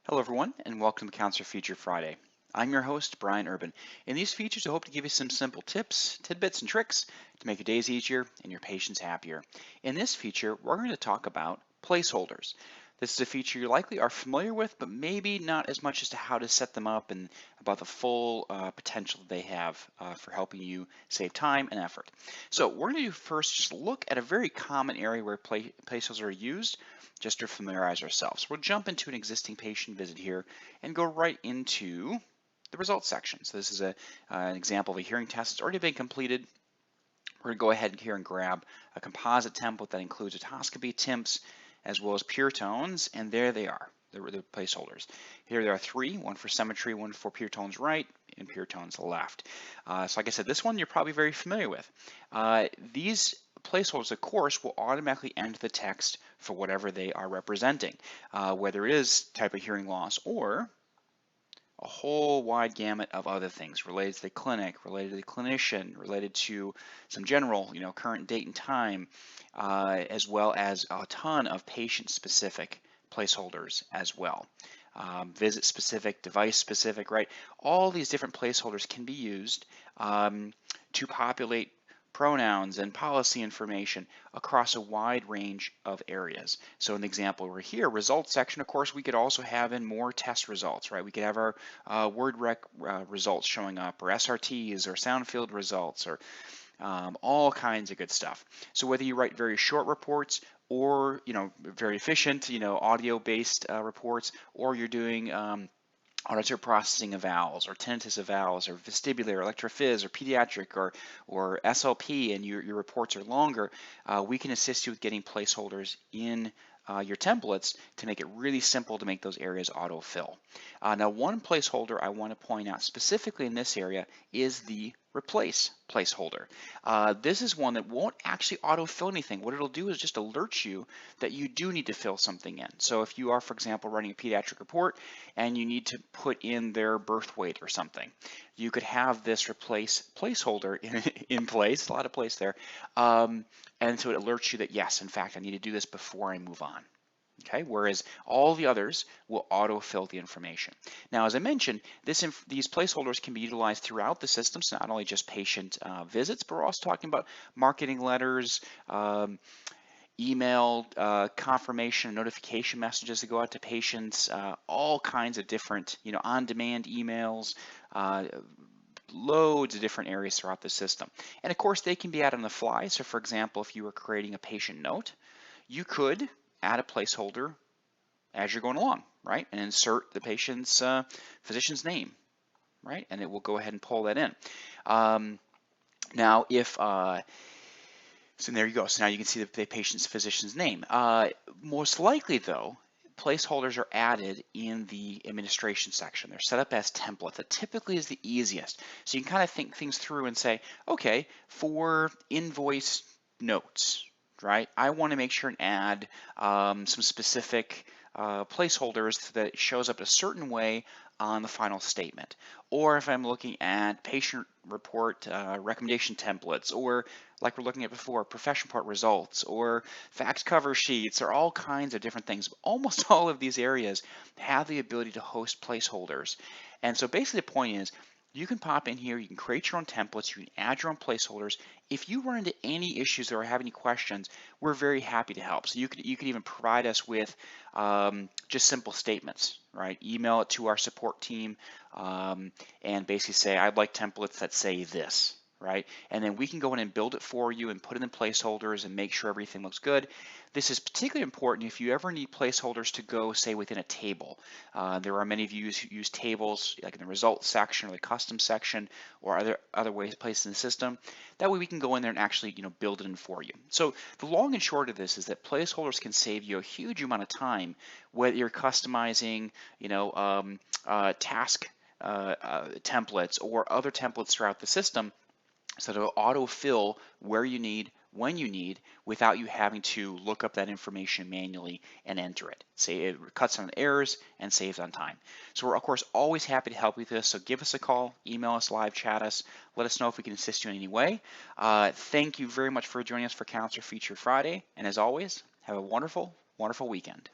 Hello everyone, and welcome to Counselor Feature Friday. I'm your host, Brian Urban. In these features, I hope to give you some simple tips, tidbits, and tricks to make your days easier and your patients happier. In this feature, we're going to talk about placeholders. This is a feature you likely are familiar with, but maybe not as much as to how to set them up and about the full potential they have for helping you save time and effort. So we're going to do first just look at a very common area where placeholders are used just to familiarize ourselves. We'll jump into an existing patient visit here and go right into the results section. So this is an example of a hearing test that's already been completed. We're going to go ahead here and grab a composite template that includes otoscopy, TIMPs, as well as pure tones, and there they are, the placeholders. Here there are three, one for symmetry, one for pure tones right, and pure tones left. So like I said, this one you're probably very familiar with. These placeholders, of course, will automatically enter the text for whatever they are representing, whether it is type of hearing loss or a whole wide gamut of other things related to the clinic, related to the clinician, related to some general, current date and time, as well as a ton of patient-specific placeholders as well. Visit specific, device specific, right? All these different placeholders can be used to populate pronouns and policy information across a wide range of areas. So in the example over here, results section, of course, we could also have in more test results, right? We could have our word rec results showing up, or SRTs, or sound field results, or all kinds of good stuff. So whether you write very short reports or, very efficient, audio-based reports, or you're doing auditory processing evals or tinnitus evals or vestibular, electrophys or pediatric or SLP, and your reports are longer, we can assist you with getting placeholders in your templates to make it really simple to make those areas autofill. Now, one placeholder I want to point out specifically in this area is the replace placeholder. This is one that won't actually autofill anything. What it'll do is just alert you that you do need to fill something in. So if you are, for example, running a pediatric report and you need to put in their birth weight or something, you could have this replace placeholder in place, a lot of place there, and so it alerts you that, yes, in fact, I need to do this before I move on. Okay, whereas all the others will autofill the information. Now, as I mentioned, these placeholders can be utilized throughout the system, so not only just patient visits, but we're also talking about marketing letters, email confirmation, notification messages that go out to patients, all kinds of different, on-demand emails, loads of different areas throughout the system. And of course, they can be added on the fly. So for example, if you were creating a patient note, you could add a placeholder as you're going along, right? And insert the patient's physician's name, right? And it will go ahead and pull that in. Now, so there you go. So now you can see the patient's physician's name. Most likely, though, placeholders are added in the administration section. They're set up as templates. That typically is the easiest. So you can kind of think things through and say, okay, for invoice notes, right? I want to make sure and add some specific placeholders that it shows up a certain way on the final statement. Or if I'm looking at patient report recommendation templates, or like we're looking at before, professional report results, or fax cover sheets, or all kinds of different things. Almost all of these areas have the ability to host placeholders. And so basically the point is, you can pop in here, you can create your own templates, you can add your own placeholders. If you run into any issues or have any questions, we're very happy to help. So you could even provide us with just simple statements, right? Email it to our support team and basically say, I'd like templates that say this, right? And then we can go in and build it for you and put it in placeholders and make sure everything looks good. This is particularly important if you ever need placeholders to go, say, within a table. There are many of you who use tables, like in the results section or the custom section, or other ways placed in the system. That way we can go in there and actually, build it in for you. So the long and short of this is that placeholders can save you a huge amount of time, whether you're customizing, task templates or other templates throughout the system, so it'll autofill where you need, when you need, without you having to look up that information manually and enter it. It cuts on errors and saves on time. So we're, of course, always happy to help you with this. So give us a call, email us, live chat us. Let us know if we can assist you in any way. Thank you very much for joining us for Counselor Feature Friday. And as always, have a wonderful, wonderful weekend.